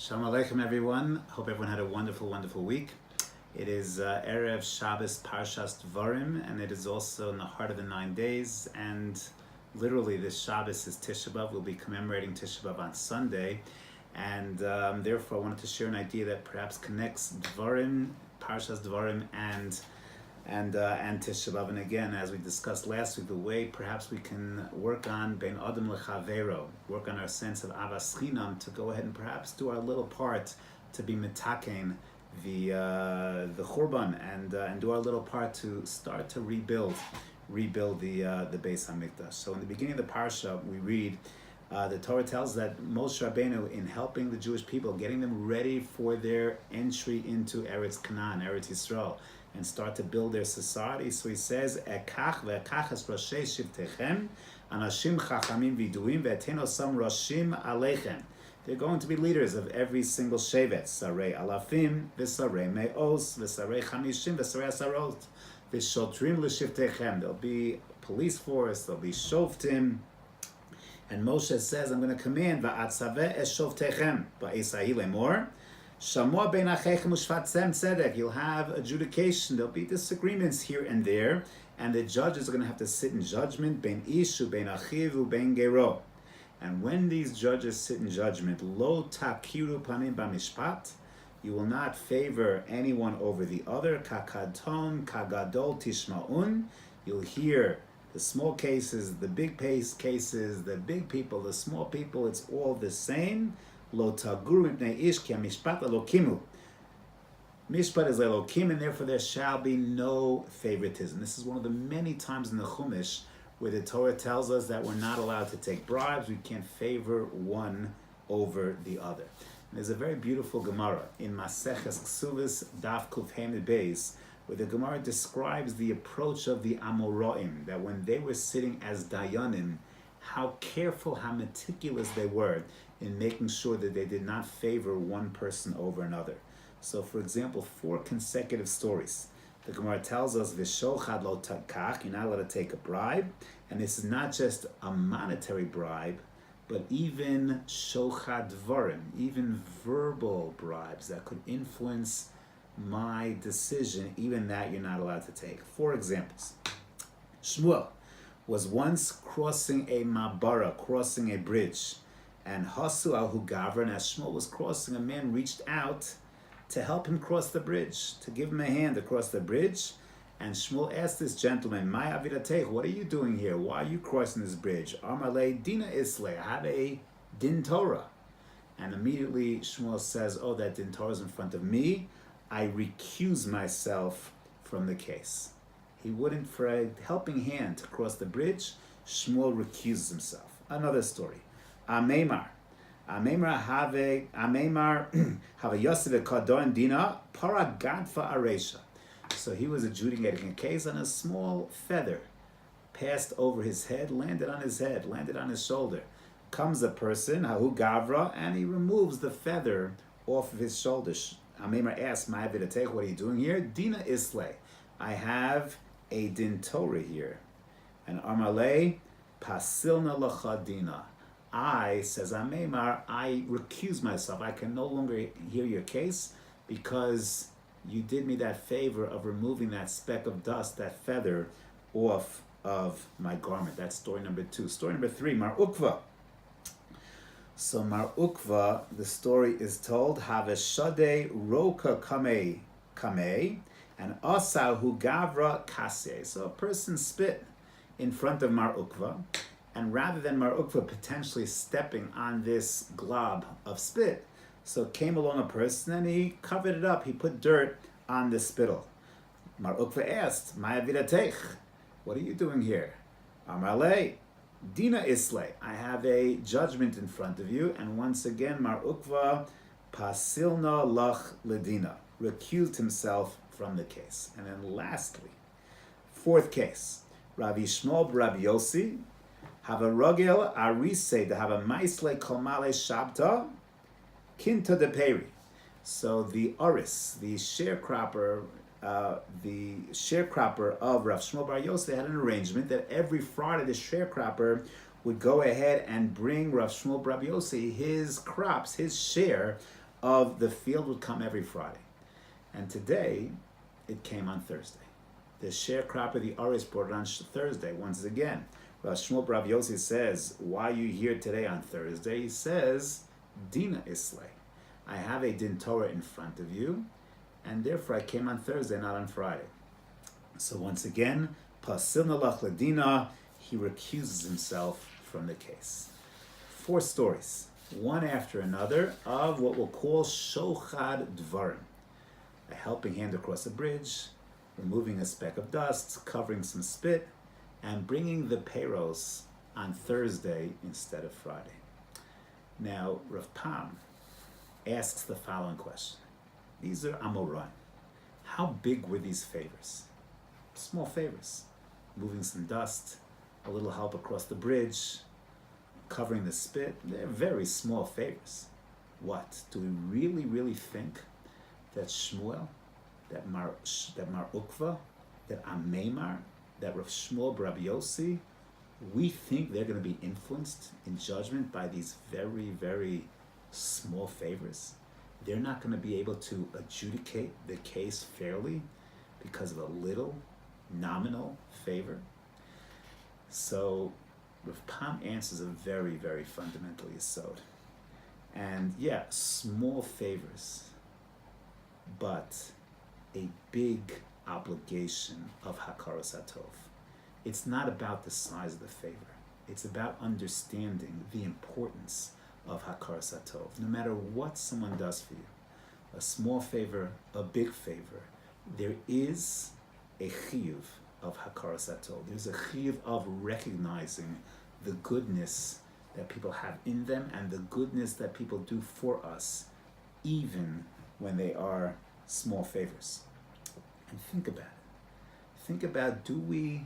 Shalom Aleichem, everyone. Hope everyone had a wonderful week. It is Erev Shabbos Parshat Devarim, and it is also in the heart of the 9 days. And literally, this Shabbos is Tisha B'Av. We'll be commemorating Tisha B'Av on Sunday, and therefore, I wanted to share an idea that perhaps connects Devarim, Parshat Devarim, and Tisha B'Av. And again, as we discussed last week, the way perhaps we can work on Ben Adam Lechavero, work on our sense of Avas Chinam, to go ahead and perhaps do our little part to be mitaken the Churban and do our little part to start to rebuild the Beis Hamikdash. So in the beginning of the parsha, we read the Torah tells that Moshe Rabbeinu, in helping the Jewish people, getting them ready for their entry into Eretz Canaan, Eretz Yisrael, and start to build their society. So he says, Ekach ve'ekach es roshei shivtechem, anashim chachamim viduim ve'eten osam roshim aleichem. They're going to be leaders of every single shevet. Sarei alafim, v'sarei me'os, v'sarei chamishim, v'sarei asarot, v'shotrim l'shivtechem. There'll be police force, there'll be shoftim. And Moshe says, I'm going to command, va'atzaveh es shoftechem, va'esahi lemor, Shamua ben achechem ushvatzem tzedek. You'll have adjudication. There'll be disagreements here and there, and the judges are going to have to sit in judgment. Ben ishu, ben achiv, ben gero. And when these judges sit in judgment, lo takiru panim b'mishpat, you will not favor anyone over the other. Kakadton, kagadol tishmaun. You'll hear the small cases, the big cases, the big people, the small people. It's all the same. Lo taguru mipnei ish ki mishpat elokimu. Mishpat is elokim, and therefore there shall be no favoritism. This is one of the many times in the Chumash where the Torah tells us that we're not allowed to take bribes. We can't favor one over the other. And there's a very beautiful Gemara in Maseches Ksuvos Daf Kuf Hey Beis, where the Gemara describes the approach of the Amoraim, that when they were sitting as Dayanim, how careful, how meticulous they were in making sure that they did not favor one person over another. So, for example, 4 consecutive stories. The Gemara tells us, V'shochad lo takach, you're not allowed to take a bribe. And this is not just a monetary bribe, but even shochad dvarim, even verbal bribes that could influence my decision, even that you're not allowed to take. 4 examples. Shmuel was once crossing a mabara, crossing a bridge, and Hasu al Gavra, and as Shmuel was crossing, a man reached out to help him cross the bridge, to give him a hand across the bridge. And Shmuel asked this gentleman, "My avidatech, what are you doing here? Why are you crossing this bridge?" Amarle dina isle, I have a din Torah. And immediately Shmuel says, "Oh, that din Torah is in front of me. I recuse myself from the case." He wouldn't, for a helping hand to cross the bridge, Shmuel recuses himself. Another story. Amemar have Yosef Kadon Dina Paragadfa Aresha. So he was adjudicating a case, and a small feather passed over his head, landed on his shoulder. Comes a person, Hahu Gavra, and he removes the feather off of his shoulder. Amemar asks, "My avidatech, what are you doing here?" Dina Isle, I have a din Torah here. And Amarle Pasilna Lachadina. I, says Amemar, I recuse myself. I can no longer hear your case because you did me that favor of removing that speck of dust, that feather, off of my garment. That's story number 2. Story number 3, Mar Ukva. So Mar Ukva, the story is told, Haveshade Roka Kame, and Asahu Gavra Kase. So a person spit in front of Mar Ukva, and rather than Mar Ukva potentially stepping on this glob of spit, so came along a person and he covered it up. He put dirt on the spittle. Mar Ukva asked, "My avidatech, what are you doing here?" Amarle, Dina Isle, I have a judgment in front of you. And once again, Mar Ukva, Pasilna Lach Ledina, recused himself from the case. And then lastly, 4th case, Rabbi Shmuel Rabbi Yossi, have a rogel arise, to have a maisle kolmale shabta, kinta de peri. So the oris, the sharecropper of Rav Shmuel Bar Yosef had an arrangement that every Friday the sharecropper would go ahead and bring Rav Shmuel Bar Yossi his crops, his share of the field would come every Friday. And today, it came on Thursday. The sharecropper, the Aris, brought it on Thursday. Once again, Shmuel Rav Yossi says, why are you here today on Thursday? He says, Dina Islay. I have a Din Torah in front of you, and therefore I came on Thursday, not on Friday. So once again, Pasil Nalach Ladina, he recuses himself from the case. 4 stories, one after another, of what we'll call Shochad Devarim. A helping hand across a bridge, removing a speck of dust, covering some spit, and bringing the payros on Thursday instead of Friday. Now, Rav Pam asks the following question. These are Amoraim. How big were these favors? Small favors. Moving some dust, a little help across the bridge, covering the spit. They're very small favors. What? Do we really think that Shmuel, that Mar Ukva, that Amemar, that Rav Shmuel Bar Rabbi Yossi, we think they're going to be influenced in judgment by these very small favors? They're not going to be able to adjudicate the case fairly because of a little nominal favor? So Rav Pam answers a very fundamental yesod. And yeah, small favors, but a big obligation of Hakaras HaTov. It's not about the size of the favor. It's about understanding the importance of Hakaras HaTov. No matter what someone does for you, a small favor, a big favor, there is a chiyuv of Hakaras HaTov. There's a chiyuv of recognizing the goodness that people have in them and the goodness that people do for us, even when they are small favors. And think about it. Think about, do we,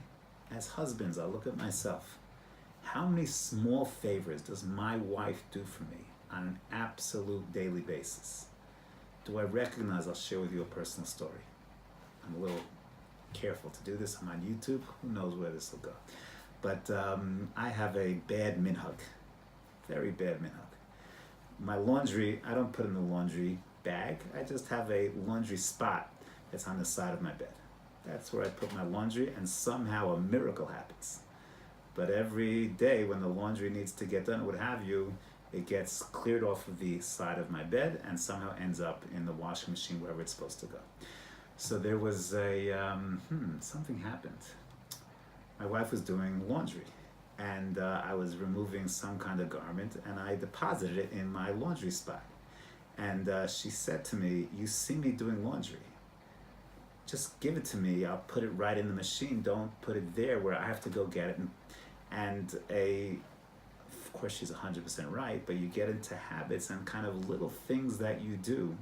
as husbands, I'll look at myself, how many small favors does my wife do for me on an absolute daily basis? Do I recognize? I'll share with you a personal story. I'm a little careful to do this. I'm on YouTube. Who knows where this will go? But I have a bad minhag. Very bad minhag. My laundry, I don't put in the laundry bag. I just have a laundry spot that's on the side of my bed. That's where I put my laundry, and somehow a miracle happens. But every day when the laundry needs to get done, what have you, it gets cleared off of the side of my bed and somehow ends up in the washing machine wherever it's supposed to go. So there was something happened. My wife was doing laundry, and I was removing some kind of garment, and I deposited it in my laundry spot. And she said to me, "You see me doing laundry. Just give it to me. I'll put it right in the machine. Don't put it there where I have to go get it." Of course, she's 100% right, but you get into habits and kind of little things that you do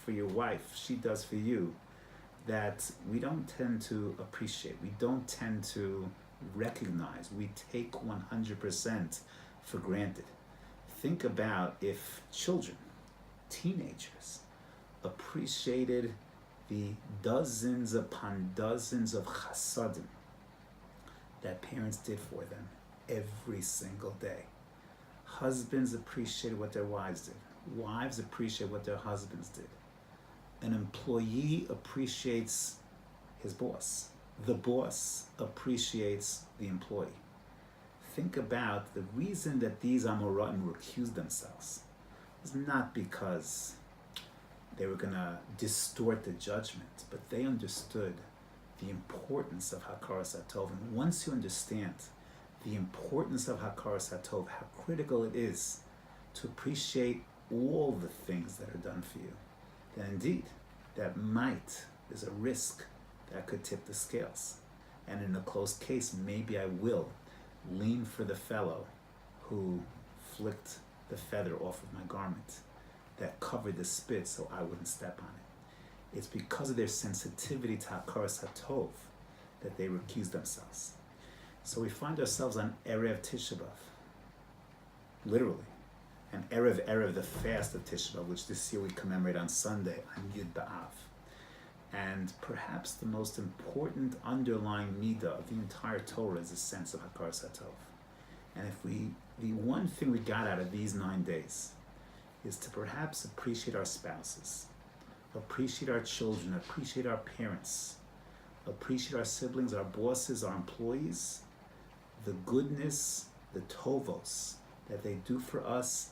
for your wife, she does for you, that we don't tend to appreciate. We don't tend to recognize. We take 100% for granted. Think about if children, teenagers, appreciated the dozens upon dozens of chasadim that parents did for them every single day. Husbands appreciated what their wives did. Wives appreciate what their husbands did. An employee appreciates his boss. The boss appreciates the employee. Think about the reason that these Amoraim recused themselves was not because they were going to distort the judgment, but they understood the importance of Hakaras HaTov. And once you understand the importance of Hakaras HaTov, how critical it is to appreciate all the things that are done for you, then indeed, there's a risk that could tip the scales. And in a close case, maybe I will lean for the fellow who flicked the feather off of my garment, that covered the spit so I wouldn't step on it. It's because of their sensitivity to Hakaras HaTov that they recuse themselves. So we find ourselves on Erev Tisha B'Av, literally, and Erev, the fast of Tisha B'Av, which this year we commemorate on Sunday, on Yud B'Av. And perhaps the most important underlying midah of the entire Torah is a sense of Hakaras HaTov. And if the one thing we got out of these 9 days is to perhaps appreciate our spouses, appreciate our children, appreciate our parents, appreciate our siblings, our bosses, our employees, the goodness, the tovos that they do for us,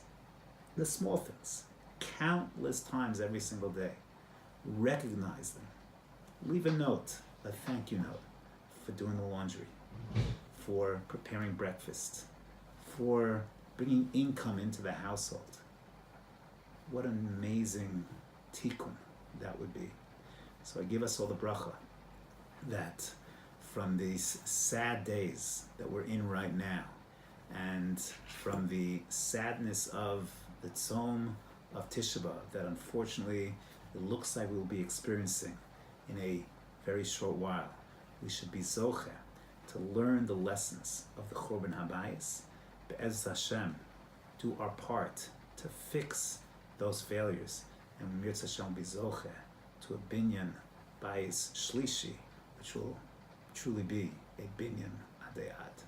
the small things, countless times every single day. Recognize them. Leave a note, a thank you note, for doing the laundry, for preparing breakfast, for bringing income into the household. What an amazing tikkun that would be. So I give us all the bracha that from these sad days that we're in right now, and from the sadness of the tzom of Tisha B'Av that unfortunately it looks like we will be experiencing in a very short while, we should be zoche to learn the lessons of the Churban Habayis, Be'ez Hashem, do our part to fix those failures, and Mirz Hashem be zoche to a binyan bayis shlishi, which will truly be a binyan adayat.